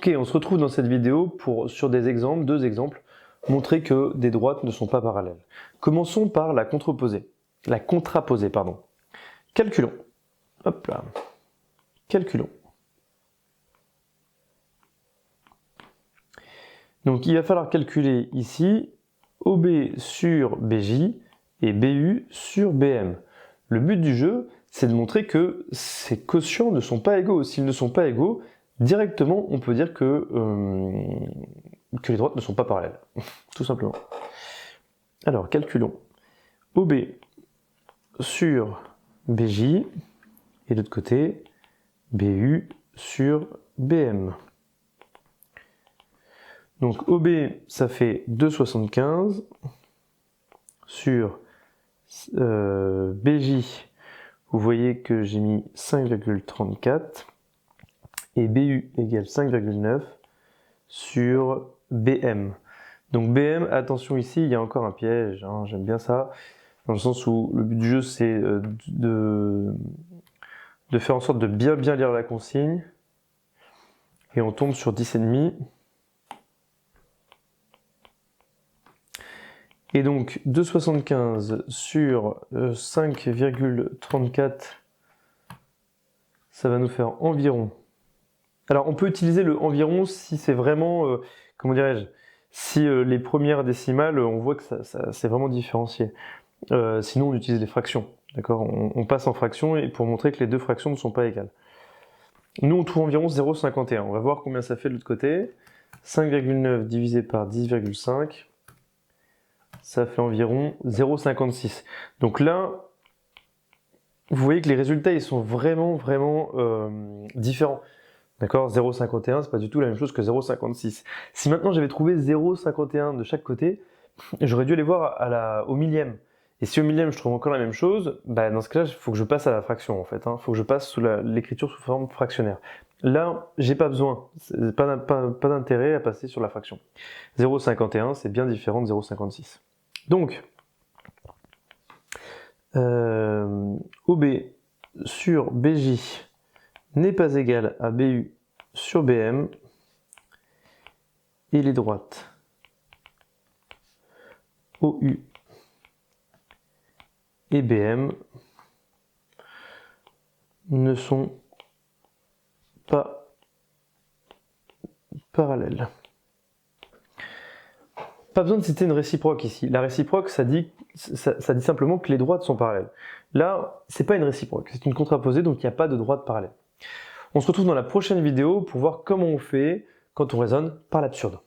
Ok, on se retrouve dans cette vidéo sur deux exemples, montrer que des droites ne sont pas parallèles. Commençons par la contraposée, pardon. Calculons. Hop là. Calculons. Donc il va falloir calculer ici OB sur BJ et BU sur BM. Le but du jeu, c'est de montrer que ces quotients ne sont pas égaux. S'ils ne sont pas égaux, directement, on peut dire que les droites ne sont pas parallèles, tout simplement. Alors, calculons. OB sur BJ, et de l'autre côté, BU sur BM. Donc, OB, ça fait 2,75 sur BJ, vous voyez que j'ai mis 5,34 et BU égale 5,9 sur BM. Donc BM, attention ici, il y a encore un piège, hein, j'aime bien ça, dans le sens où le but du jeu c'est de faire en sorte de bien lire la consigne, et on tombe sur 10,5. Et donc 2,75 sur 5,34, ça va nous faire environ. Alors on peut utiliser le environ si c'est vraiment, comment dirais-je, si les premières décimales, on voit que c'est vraiment différencié. Sinon on utilise les fractions, d'accord, on passe en fractions et pour montrer que les deux fractions ne sont pas égales. Nous on trouve environ 0,51, on va voir combien ça fait de l'autre côté. 5,9 divisé par 10,5. Ça fait environ 0,56. Donc là, vous voyez que les résultats ils sont vraiment différents. D'accord, 0,51, c'est pas du tout la même chose que 0,56. Si maintenant j'avais trouvé 0,51 de chaque côté, j'aurais dû aller voir au millième. Et si au millième je trouve encore la même chose, bah dans ce cas-là, il faut que je passe à la fraction en fait. Il faut que je passe sous l'écriture sous forme fractionnaire. Là, j'ai pas besoin, pas d'intérêt à passer sur la fraction. 0,51, c'est bien différent de 0,56. Donc, OB sur BJ n'est pas égal à BU sur BM, et les droites OU et BM ne sont pas parallèles. Pas besoin de citer une réciproque ici. La réciproque, ça dit simplement que les droites sont parallèles. Là, c'est pas une réciproque, c'est une contraposée, donc il n'y a pas de droite parallèle. On se retrouve dans la prochaine vidéo pour voir comment on fait quand on raisonne par l'absurde.